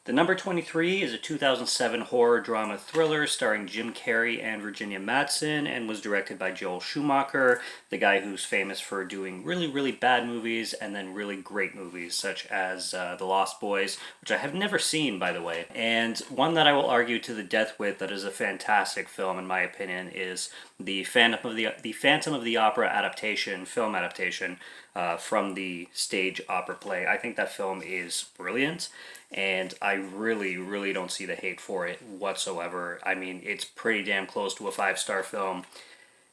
The Number 23 is a 2007 horror drama thriller starring Jim Carrey and Virginia Madsen and was directed by Joel Schumacher, the guy who's famous for doing really, really bad movies and then really great movies, such as The Lost Boys, which I have never seen, by the way. And one that I will argue to the death with that is a fantastic film, in my opinion, is the Phantom of the Opera adaptation, film adaptation, from the stage opera play. I think that film is brilliant, and I really, really don't see the hate for it whatsoever. I mean, it's pretty damn close to a 5-star film.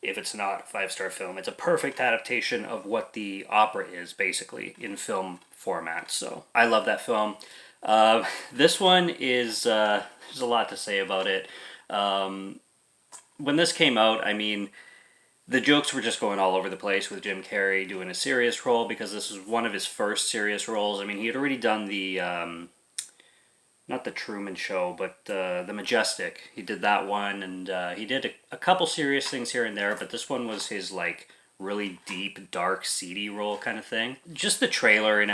If it's not a 5-star film, it's a perfect adaptation of what the opera is, basically, in film format. So I love that film. This one is, there's a lot to say about it. When this came out, I mean, the jokes were just going all over the place with Jim Carrey doing a serious role because this was one of his first serious roles. I mean, he had already done the, not the Truman Show, but the Majestic. He did that one, and he did a couple serious things here and there, but this one was his, like, really deep, dark, seedy role kind of thing. Just the trailer and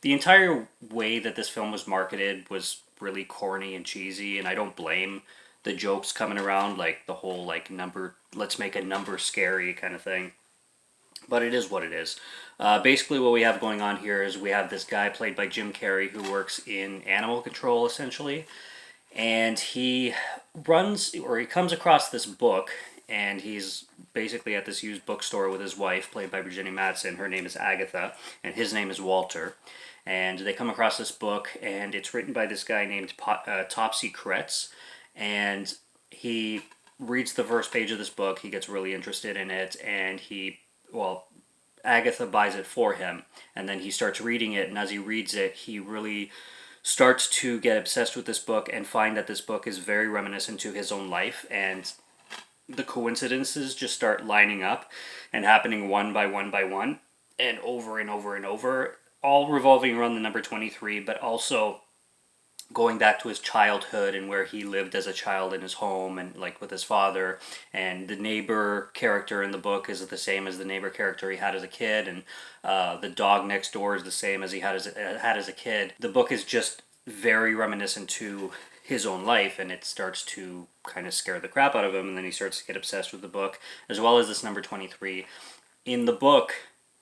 the entire way that this film was marketed was really corny and cheesy, and I don't blame the jokes coming around, like the whole like let's make a number scary kind of thing. But it is what it is. Basically, what we have going on here is we have this guy played by Jim Carrey who works in animal control, essentially, and he comes across this book, and he's basically at this used bookstore with his wife, played by Virginia Madsen. Her name is Agatha, and his name is Walter. And they come across this book, and it's written by this guy named Topsy Kretz, and he reads the first page of this book. He gets really interested in it, and Agatha buys it for him, and then he starts reading it, and as he reads it, he really starts to get obsessed with this book and find that this book is very reminiscent to his own life, and the coincidences just start lining up and happening one by one by one, and over and over and over, all revolving around the number 23, but also going back to his childhood and where he lived as a child in his home and like with his father, and the neighbor character in the book is the same as the neighbor character he had as a kid, and the dog next door is the same as he had as a kid. The book is just very reminiscent to his own life, and it starts to kind of scare the crap out of him, and then he starts to get obsessed with the book as well as this number 23. In the book,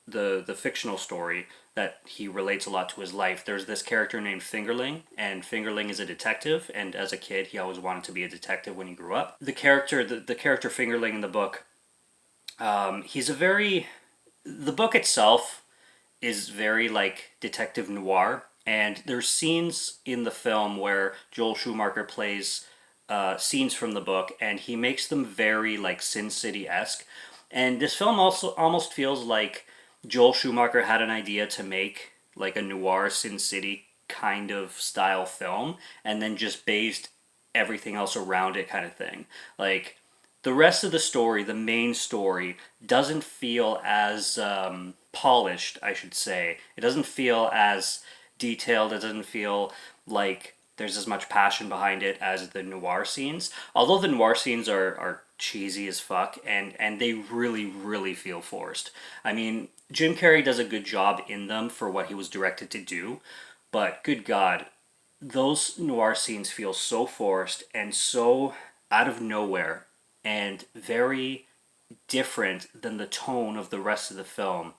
the fictional story that he relates a lot to his life, there's this character named Fingerling, and Fingerling is a detective, and as a kid he always wanted to be a detective when he grew up. The character Fingerling in the book, the book itself is very like detective noir, and there's scenes in the film where Joel Schumacher plays scenes from the book, and he makes them very like Sin City-esque. And this film also almost feels like Joel Schumacher had an idea to make like a noir Sin City kind of style film, and then just based everything else around it kind of thing. Like, the rest of the story, the main story, doesn't feel as polished, I should say. It doesn't feel as detailed. It doesn't feel like there's as much passion behind it as the noir scenes. Although the noir scenes are cheesy as fuck, and they really, really feel forced. I mean, Jim Carrey does a good job in them for what he was directed to do, but good God, those noir scenes feel so forced and so out of nowhere and very different than the tone of the rest of the film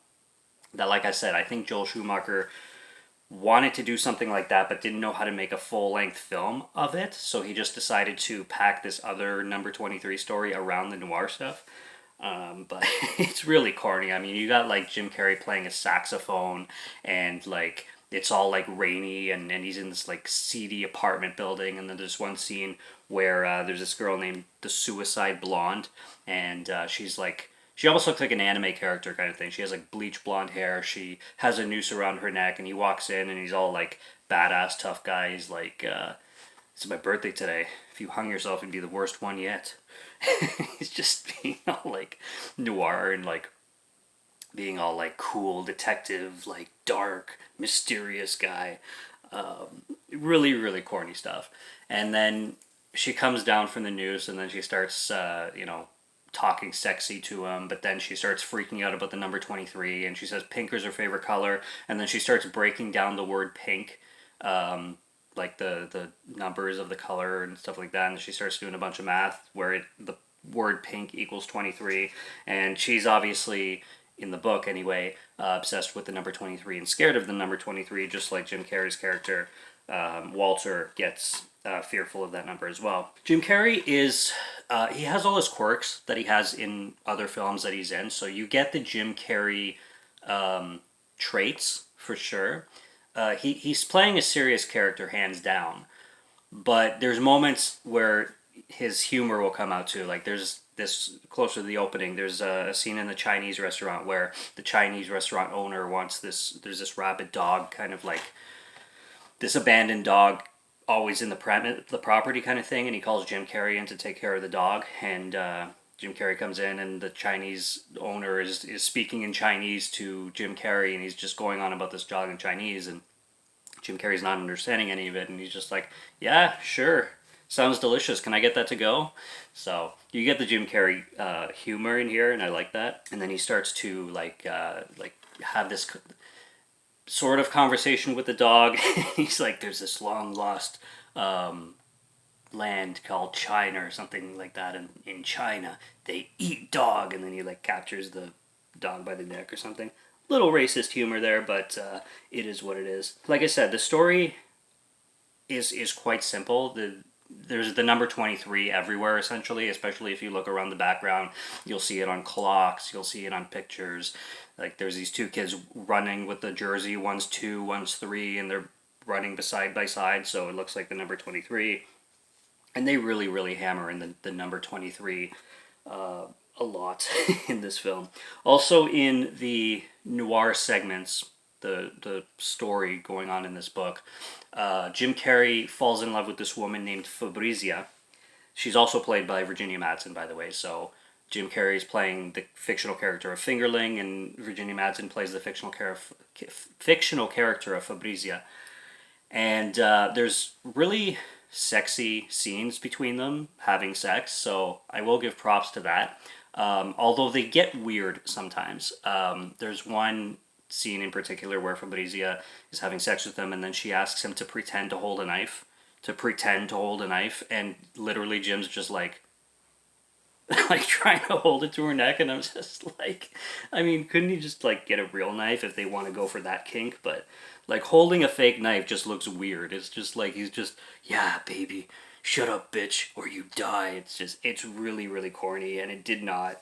that, like I said, I think Joel Schumacher wanted to do something like that but didn't know how to make a full-length film of it, so he just decided to pack this other number 23 story around the noir stuff. But it's really corny. I mean, you got like Jim Carrey playing a saxophone, and like it's all like rainy, and he's in this like seedy apartment building, and then there's one scene where there's this girl named the Suicide Blonde, and she almost looks like an anime character kind of thing. She has like bleach blonde hair. She has a noose around her neck, and he walks in and he's all like badass tough guy. He's like, it's my birthday today. If you hung yourself, it'd be the worst one yet. He's just being all like noir and like being all like cool detective, like dark, mysterious guy. Really, really corny stuff. And then she comes down from the news, and then she starts, talking sexy to him, but then she starts freaking out about the number 23, and she says pink is her favorite color, and then she starts breaking down the word pink like the numbers of the color and stuff like that, and she starts doing a bunch of math where the word pink equals 23, and she's obviously in the book anyway obsessed with the number 23 and scared of the number 23, just like Jim Carrey's character Walter gets fearful of that number as well. Jim Carrey is he has all his quirks that he has in other films that he's in, so you get the Jim Carrey traits for sure. He's playing a serious character hands down, but there's moments where his humor will come out too. Like there's this closer to the opening. There's a scene in the Chinese restaurant where the Chinese restaurant owner wants this. There's this rabid dog, kind of like this abandoned dog, always in the property kind of thing, and he calls Jim Carrey in to take care of the dog, and Jim Carrey comes in, and the Chinese owner is speaking in Chinese to Jim Carrey, and he's just going on about this dog in Chinese, and Jim Carrey's not understanding any of it, and he's just like, yeah, sure, sounds delicious, can I get that to go? So you get the Jim Carrey humor in here, and I like that. And then he starts to like have this sort of conversation with the dog. He's like, there's this long lost land called China or something like that, and in China they eat dog, and then he like captures the dog by the neck or something. Little racist humor there, but it is what it is. Like I said, the story is quite simple. There's the number 23 everywhere essentially, especially if you look around the background. You'll see it on clocks, you'll see it on pictures. Like there's these two kids running with the jersey, one's 2, one's 3, and they're running side by side, so it looks like the number 23. And they really, really hammer in the number 23 a lot in this film. Also in the noir segments, the story going on in this book, Jim Carrey falls in love with this woman named Fabrizia. She's also played by Virginia Madsen, by the way. So Jim Carrey is playing the fictional character of Fingerling, and Virginia Madsen plays the fictional character of Fabrizia. And there's really sexy scenes between them having sex, so I will give props to that. Although they get weird sometimes. There's one scene in particular where Fabrizia is having sex with him, and then she asks him to pretend to hold a knife. And literally Jim's just like like trying to hold it to her neck, and I'm just like, I mean, couldn't he just like get a real knife if they want to go for that kink? But like holding a fake knife just looks weird. It's just like he's just, yeah, baby, shut up, bitch, or you die. It's really, really corny, and it did not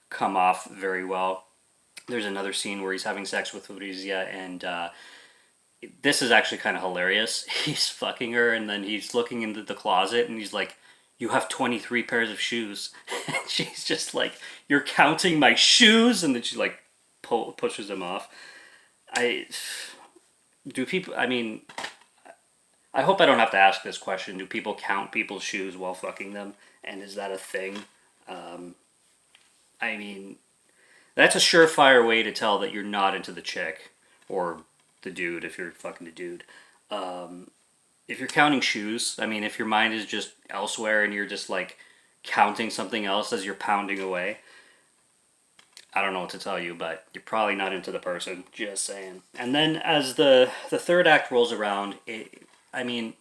come off very well. There's another scene where he's having sex with Fabrizia, and this is actually kind of hilarious. He's fucking her, and then he's looking into the closet, and he's like, you have 23 pairs of shoes. And she's just like, you're counting my shoes? And then she like pushes him off. I mean, I hope I don't have to ask this question. Do people count people's shoes while fucking them? And is that a thing? I mean, that's a surefire way to tell that you're not into the chick. Or the dude, if you're fucking the dude. If you're counting shoes, I mean, if your mind is just elsewhere and you're just like counting something else as you're pounding away, I don't know what to tell you, but you're probably not into the person. Just saying. And then as the third act rolls around, I mean,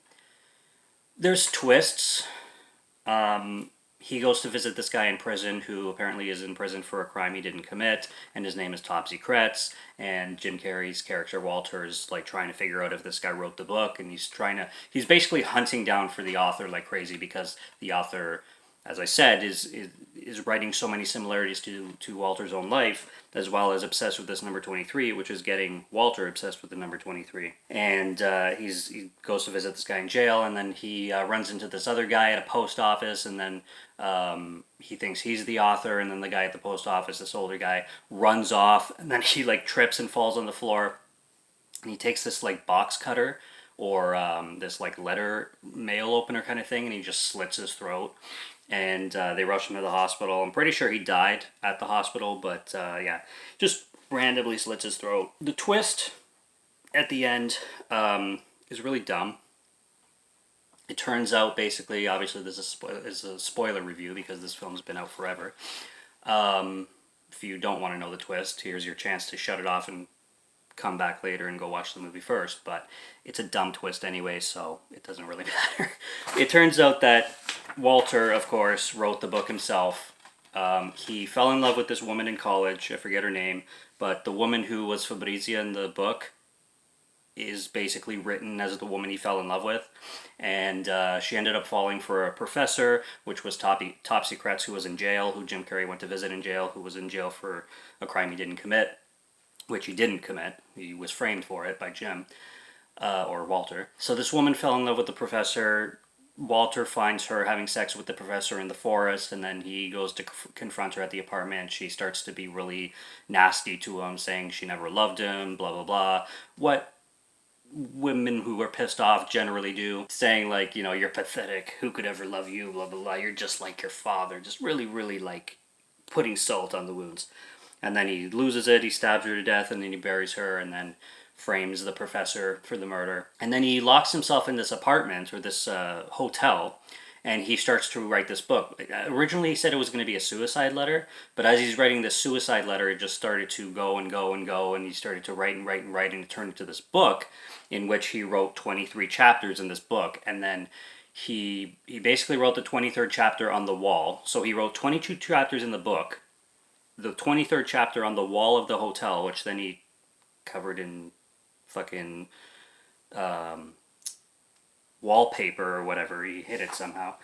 there's twists. He goes to visit this guy in prison who apparently is in prison for a crime he didn't commit, and his name is Topsy Kretz, and Jim Carrey's character Walter is like trying to figure out if this guy wrote the book, and he's basically hunting down for the author like crazy, because the author, as I said, is writing so many similarities to Walter's own life, as well as obsessed with this number 23, which is getting Walter obsessed with the number 23. And he goes to visit this guy in jail, and then he runs into this other guy at a post office, and then he thinks he's the author, and then the guy at the post office, this older guy, runs off, and then he like trips and falls on the floor, and he takes this like box cutter or this like letter mail opener kind of thing, and he just slits his throat. And they rush him to the hospital. I'm pretty sure he died at the hospital, but yeah, just randomly slits his throat. The twist at the end is really dumb. It turns out, basically, obviously this is a spoiler review because this film's been out forever. If you don't want to know the twist, here's your chance to shut it off and come back later and go watch the movie first, but it's a dumb twist anyway, so it doesn't really matter. It turns out that Walter, of course, wrote the book himself. He fell in love with this woman in college. I forget her name, but the woman who was Fabrizia in the book is basically written as the woman he fell in love with. And she ended up falling for a professor, which was Topsy Kretz, who was in jail, who Jim Carrey went to visit in jail, who was in jail for a crime he didn't commit, which he didn't commit. He was framed for it by Jim, or Walter. So this woman fell in love with the professor. Walter finds her having sex with the professor in the forest, and then he goes to confront her at the apartment. She starts to be really nasty to him, saying she never loved him, blah, blah, blah. What women who are pissed off generally do, saying like, you're pathetic, who could ever love you, blah, blah, blah, you're just like your father. Just really, really like putting salt on the wounds. And then he loses it, he stabs her to death, and then he buries her, and then frames the professor for the murder. And then he locks himself in this apartment, or this hotel, and he starts to write this book. Originally he said it was going to be a suicide letter, but as he's writing this suicide letter, it just started to go and go and go, and he started to write and write and write, and it turned into this book, in which he wrote 23 chapters in this book, and then he basically wrote the 23rd chapter on the wall. So he wrote 22 chapters in the book, the 23rd chapter on the wall of the hotel, which then he covered in fucking wallpaper or whatever. He hid it somehow.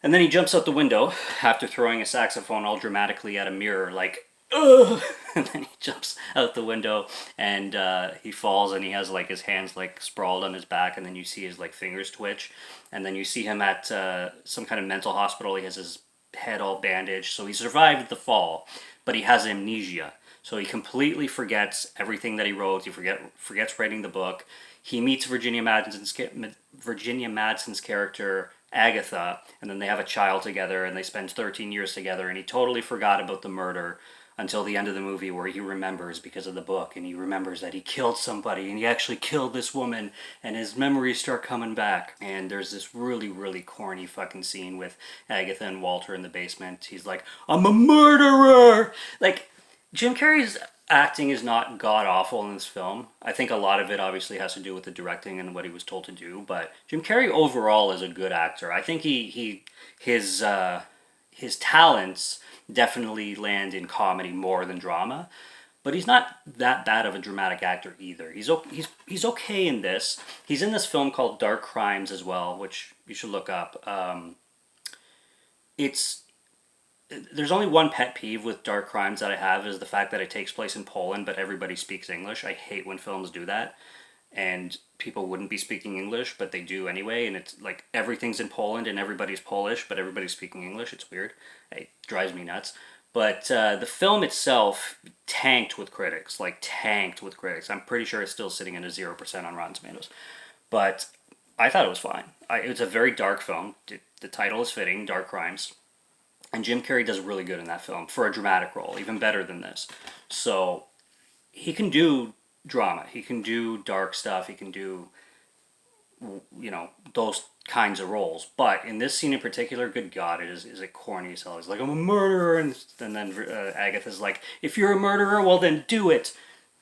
And then he jumps out the window after throwing a saxophone all dramatically at a mirror, like, ugh! And then he jumps out the window, and he falls, and he has like his hands like sprawled on his back, and then you see his like fingers twitch, and then you see him at some kind of mental hospital. He has his head all bandaged, so he survived the fall, but he has amnesia. So he completely forgets everything that he wrote. He forgets writing the book. He meets Virginia Madsen's character, Agatha, and then they have a child together, and they spend 13 years together, and he totally forgot about the murder until the end of the movie, where he remembers because of the book, and he remembers that he killed somebody, and he actually killed this woman, and his memories start coming back. And there's this really, really corny fucking scene with Agatha and Walter in the basement. He's like, I'm a murderer! Like, Jim Carrey's acting is not god-awful in this film. I think a lot of it obviously has to do with the directing and what he was told to do, but Jim Carrey overall is a good actor. I think his talents definitely land in comedy more than drama, but he's not that bad of a dramatic actor either. He's okay in this. He's in this film called Dark Crimes as well, which you should look up. There's only one pet peeve with Dark Crimes that I have, is the fact that it takes place in Poland, but everybody speaks English. I hate when films do that, and people wouldn't be speaking English, but they do anyway, and it's like everything's in Poland and everybody's Polish, but everybody's speaking English. It's weird. It drives me nuts. But the film itself tanked with critics. I'm pretty sure it's still sitting at a 0% on Rotten Tomatoes. But I thought it was fine. It's a very dark film. The title is fitting, Dark Crimes. And Jim Carrey does really good in that film for a dramatic role, even better than this. So he can do drama. He can do dark stuff. He can do, those kinds of roles. But in this scene in particular, good God, is it corny as hell. He's like, I'm a murderer. And then Agatha's like, if you're a murderer, well then do it.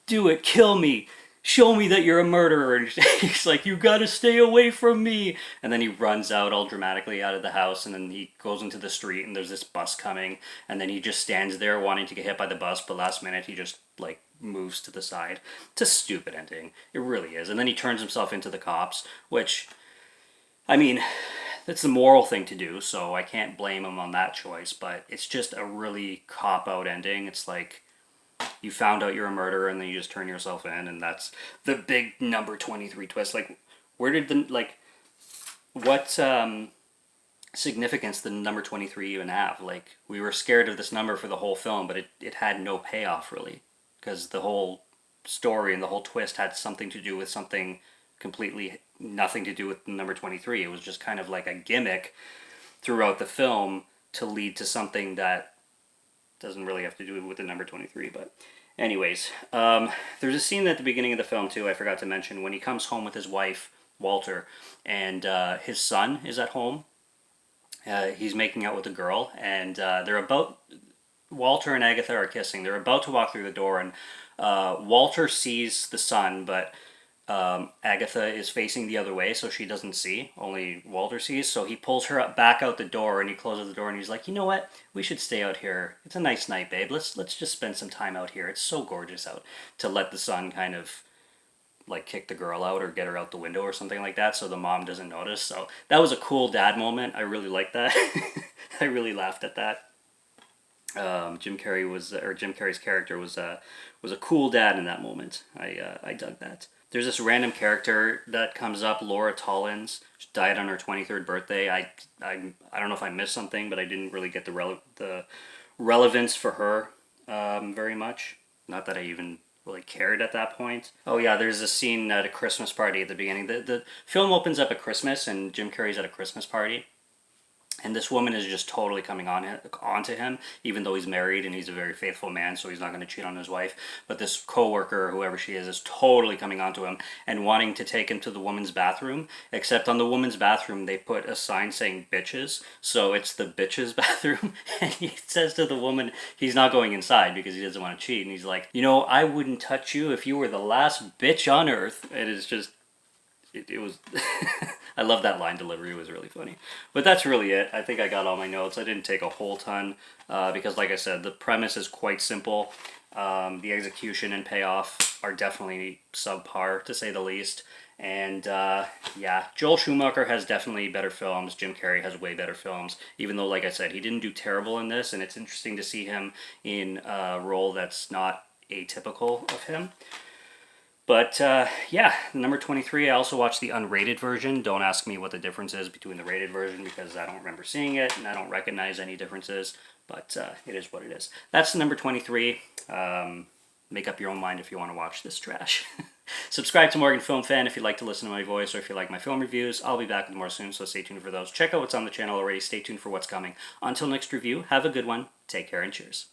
Do it. Kill me. Show me that you're a murderer. And he's like, you gotta stay away from me. And then he runs out all dramatically out of the house, and then he goes into the street, and there's this bus coming, and then he just stands there wanting to get hit by the bus, but last minute he just like moves to the side. It's a stupid ending. It really is. And then he turns himself into the cops, which, I mean, that's the moral thing to do, so I can't blame him on that choice, but it's just a really cop-out ending. It's like, you found out you're a murderer, and then you just turn yourself in, and that's the big number 23 twist. Like, where did what significance did number 23 even have? Like, we were scared of this number for the whole film, but it had no payoff, really, because the whole story and the whole twist had something to do with something completely nothing to do with number 23. It was just kind of like a gimmick throughout the film to lead to something that doesn't really have to do with the number 23, but anyways, there's a scene at the beginning of the film too, I forgot to mention, when he comes home with his wife, Walter, and his son is at home. He's making out with a girl, and they're about Walter and Agatha are kissing. They're about to walk through the door, and Walter sees the sun, but Agatha is facing the other way, so she doesn't see. Only Walter sees. So he pulls her up, back out the door, and he closes the door, and he's like, "You know what? We should stay out here. It's a nice night, babe. Let's just spend some time out here. It's so gorgeous out." To let the sun kind of like kick the girl out or get her out the window or something like that, so the mom doesn't notice. So that was a cool dad moment. I really liked that. I really laughed at that. Jim Carrey's character was a cool dad in that moment. I dug that. There's this random character that comes up, Laura Tollins. She died on her 23rd birthday. I don't know if I missed something, but I didn't really get the relevance for her very much. Not that I even really cared at that point. Oh yeah, there's a scene at a Christmas party at the beginning. The film opens up at Christmas, and Jim Carrey's at a Christmas party. And this woman is just totally coming onto him, even though he's married and he's a very faithful man, so he's not going to cheat on his wife. But this coworker, whoever she is totally coming onto him and wanting to take him to the woman's bathroom. Except on the woman's bathroom, they put a sign saying "bitches," so it's the bitches' bathroom. And he says to the woman, he's not going inside because he doesn't want to cheat. And he's like, "You know, I wouldn't touch you if you were the last bitch on earth." And it's just it was I love that line delivery. It was really funny. But that's really it. I think I got all my notes. I didn't take a whole ton because like I said, the premise is quite simple. The execution and payoff are definitely subpar, to say the least. And yeah, Joel Schumacher has definitely better films. Jim Carrey has way better films, even though, like I said, he didn't do terrible in this, and it's interesting to see him in a role that's not atypical of him. But yeah, number 23, I also watched the unrated version. Don't ask me what the difference is between the rated version because I don't remember seeing it and I don't recognize any differences. But it is what it is. That's number 23. Make up your own mind if you want to watch this trash. Subscribe to Morgan Film Fan if you like to listen to my voice or if you like my film reviews. I'll be back with more soon, so stay tuned for those. Check out what's on the channel already. Stay tuned for what's coming. Until next review, have a good one. Take care and cheers.